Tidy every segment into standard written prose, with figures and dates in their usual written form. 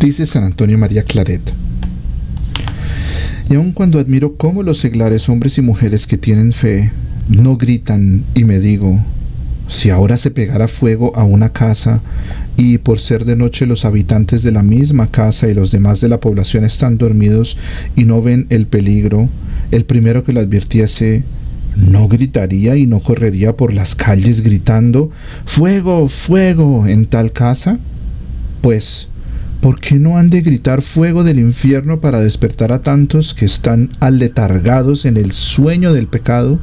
Dice San Antonio María Claret: y aun cuando admiro cómo los seglares hombres y mujeres que tienen fe no gritan, y me digo, si ahora se pegara fuego a una casa y por ser de noche los habitantes de la misma casa y los demás de la población están dormidos y no ven el peligro, el primero que lo advirtiese no gritaría y no correría por las calles gritando ¡fuego, fuego! En tal casa. Pues, ¿por qué no han de gritar fuego del infierno para despertar a tantos que están aletargados en el sueño del pecado,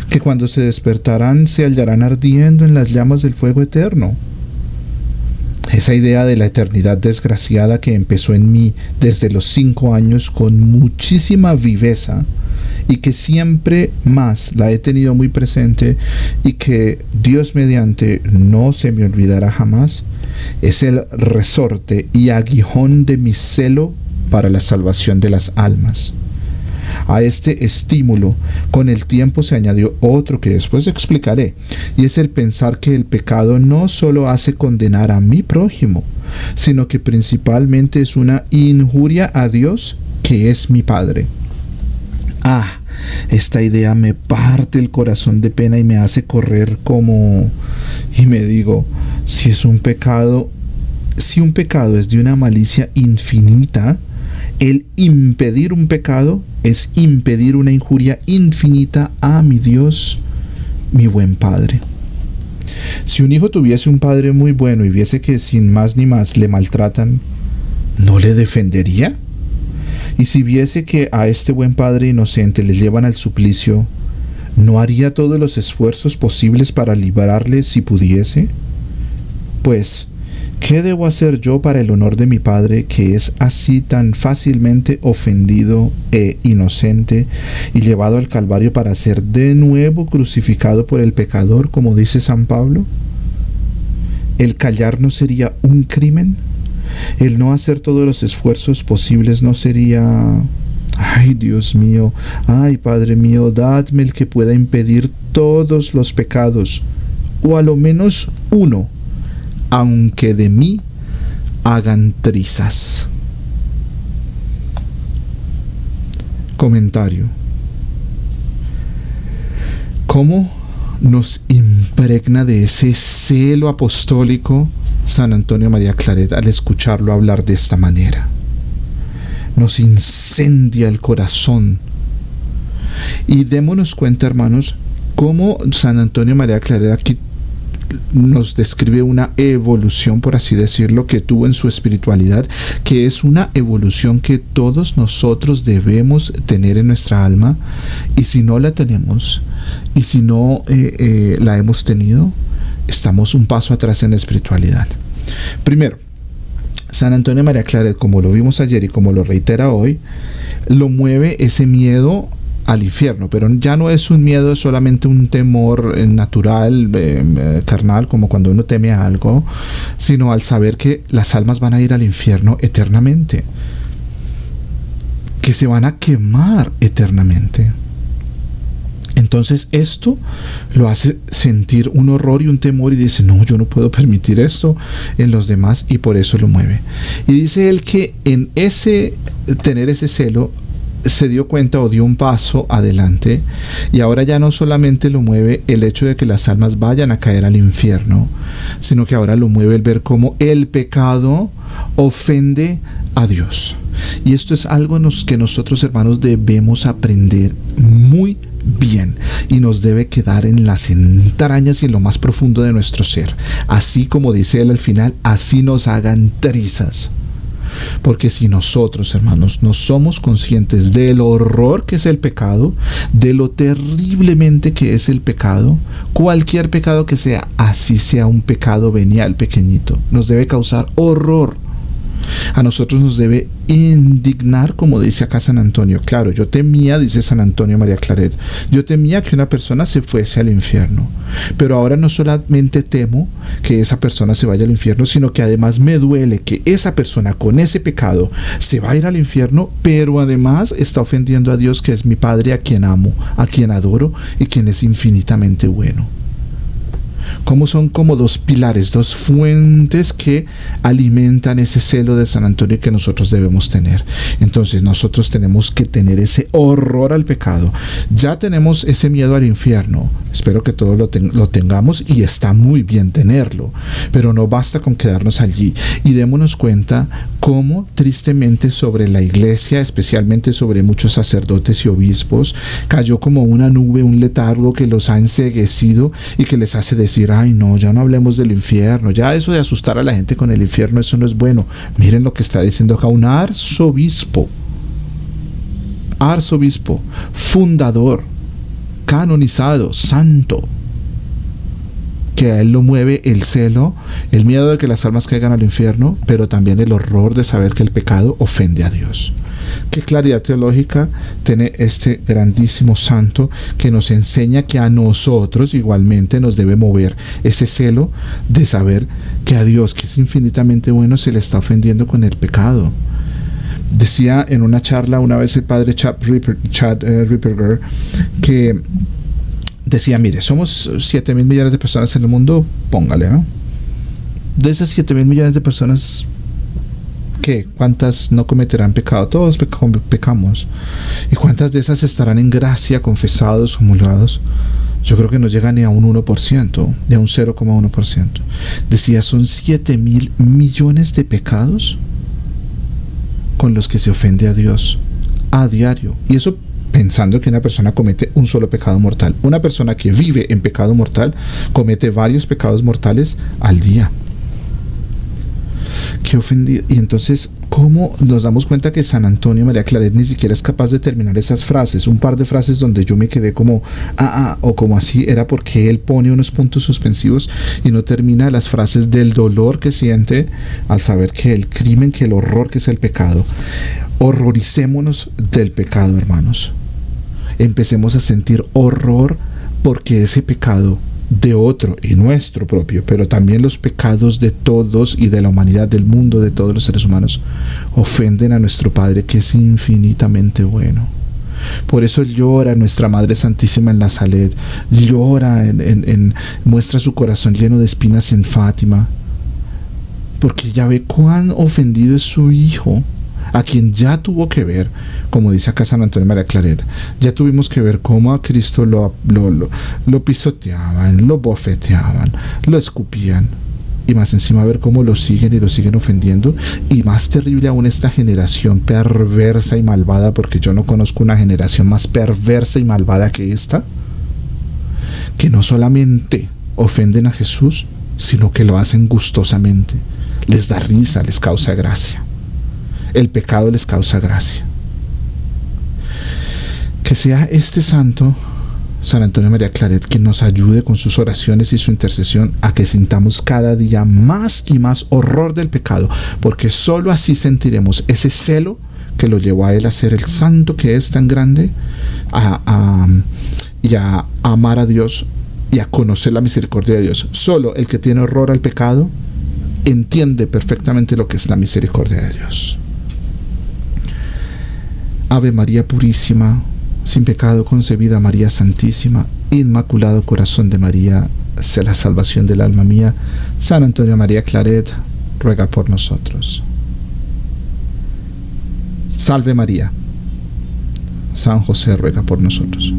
que cuando se despertarán se hallarán ardiendo en las llamas del fuego eterno? Esa idea de la eternidad desgraciada que empezó en mí desde los 5 años con muchísima viveza y que siempre más la he tenido muy presente y que Dios mediante no se me olvidará jamás, es el resorte y aguijón de mi celo para la salvación de las almas. A este estímulo, con el tiempo se añadió otro que después explicaré, y es el pensar que el pecado no solo hace condenar a mi prójimo, sino que principalmente es una injuria a Dios, que es mi Padre. Esta idea me parte el corazón de pena y me hace correr y me digo, si un pecado es de una malicia infinita, el impedir un pecado es impedir una injuria infinita a mi Dios, mi buen Padre. Si un hijo tuviese un padre muy bueno y viese que sin más ni más le maltratan, ¿no le defendería? Y si viese que a este buen padre inocente le llevan al suplicio, ¿no haría todos los esfuerzos posibles para librarle si pudiese? Pues, ¿qué debo hacer yo para el honor de mi Padre, que es así tan fácilmente ofendido e inocente y llevado al Calvario para ser de nuevo crucificado por el pecador, como dice San Pablo? ¿El callar no sería un crimen? ¿El no hacer todos los esfuerzos posibles no sería... Ay, Dios mío, ay, Padre mío, dadme el que pueda impedir todos los pecados, o a lo menos uno, aunque de mí hagan trizas? Comentario. ¿Cómo nos impregna de ese celo apostólico San Antonio María Claret al escucharlo hablar de esta manera? Nos incendia el corazón. Y démonos cuenta, hermanos, cómo San Antonio María Claret aquí nos describe una evolución, por así decirlo, que tuvo en su espiritualidad, que es una evolución que todos nosotros debemos tener en nuestra alma, y si no la tenemos, y si no la hemos tenido, estamos un paso atrás en la espiritualidad. Primero, San Antonio María Claret, como lo vimos ayer y como lo reitera hoy, lo mueve ese miedo al infierno, pero ya no es un miedo solamente un temor natural, carnal, como cuando uno teme a algo, sino al saber que las almas van a ir al infierno eternamente, que se van a quemar eternamente. Entonces esto lo hace sentir un horror y un temor y dice, no, yo no puedo permitir esto en los demás, y por eso lo mueve. Y dice él que en tener ese celo se dio cuenta o dio un paso adelante, y ahora ya no solamente lo mueve el hecho de que las almas vayan a caer al infierno, sino que ahora lo mueve el ver cómo el pecado ofende a Dios. Y esto es algo que nosotros, hermanos, debemos aprender muy bien, y nos debe quedar en las entrañas y en lo más profundo de nuestro ser, así como dice él al final, así nos hagan trizas. Porque si nosotros, hermanos, no somos conscientes del horror que es el pecado, de lo terriblemente que es el pecado, cualquier pecado que sea, así sea un pecado venial pequeñito, nos debe causar horror. A nosotros nos debe indignar, como dice acá San Antonio. Claro, yo temía, dice San Antonio María Claret, yo temía que una persona se fuese al infierno, pero ahora no solamente temo que esa persona se vaya al infierno, sino que además me duele que esa persona con ese pecado se va a ir al infierno, pero además está ofendiendo a Dios, que es mi Padre, a quien amo, a quien adoro y quien es infinitamente bueno. Cómo son como dos pilares, dos fuentes que alimentan ese celo de San Antonio que nosotros debemos tener. Entonces nosotros tenemos que tener ese horror al pecado. Ya tenemos ese miedo al infierno. Espero que todos lo tengamos, y está muy bien tenerlo. Pero no basta con quedarnos allí. Y démonos cuenta cómo tristemente sobre la iglesia, especialmente sobre muchos sacerdotes y obispos, cayó como una nube, un letargo que los ha enceguecido y que les hace decir: ay no, ya no hablemos del infierno, ya eso de asustar a la gente con el infierno, eso no es bueno. Miren lo que está diciendo acá un arzobispo, fundador, canonizado, santo, que a él lo mueve el celo, el miedo de que las almas caigan al infierno, pero también el horror de saber que el pecado ofende a Dios. Qué claridad teológica tiene este grandísimo santo, que nos enseña que a nosotros igualmente nos debe mover ese celo de saber que a Dios, que es infinitamente bueno, se le está ofendiendo con el pecado. Decía en una charla una vez el padre Chad Ripperger, que decía: mire, somos 7.000 millones de personas en el mundo, póngale, ¿no? De esas 7.000 millones de personas, ¿qué? ¿Cuántas no cometerán pecado? Todos pecamos. ¿Y cuántas de esas estarán en gracia, confesados, comulgados? Yo creo que no llega ni a un 1%, ni a un 0,1%. Decía, son 7.000 millones de pecados con los que se ofende a Dios a diario. Y eso pensando que una persona comete un solo pecado mortal. Una persona que vive en pecado mortal comete varios pecados mortales al día. Qué ofendido. Y entonces, ¿cómo nos damos cuenta que San Antonio María Claret ni siquiera es capaz de terminar esas frases? Un par de frases donde yo me quedé como o como así, era porque él pone unos puntos suspensivos y no termina las frases del dolor que siente al saber que el crimen, que el horror que es el pecado. Horroricémonos del pecado, hermanos. Empecemos a sentir horror porque ese pecado de otro y nuestro propio, pero también los pecados de todos y de la humanidad, del mundo, de todos los seres humanos, ofenden a nuestro Padre, que es infinitamente bueno. Por eso llora nuestra Madre Santísima en la Salet, llora, muestra su corazón lleno de espinas en Fátima, porque ya ve cuán ofendido es su Hijo, a quien ya tuvo que ver, como dice acá San Antonio María Claret, ya tuvimos que ver cómo a Cristo lo pisoteaban, lo bofeteaban, lo escupían, y más encima ver cómo lo siguen y lo siguen ofendiendo, y más terrible aún esta generación perversa y malvada, porque yo no conozco una generación más perversa y malvada que esta, que no solamente ofenden a Jesús, sino que lo hacen gustosamente, les da risa, les causa gracia. El pecado les causa gracia. Que sea este santo, San Antonio María Claret, quien nos ayude con sus oraciones y su intercesión a que sintamos cada día más y más horror del pecado, porque sólo así sentiremos ese celo que lo llevó a él a ser el santo que es tan grande, y a amar a Dios y a conocer la misericordia de Dios. Solo el que tiene horror al pecado entiende perfectamente lo que es la misericordia de Dios. Ave María Purísima, sin pecado concebida, María Santísima, Inmaculado Corazón de María, sea la salvación del alma mía. San Antonio María Claret, ruega por nosotros. Salve María. San José, ruega por nosotros.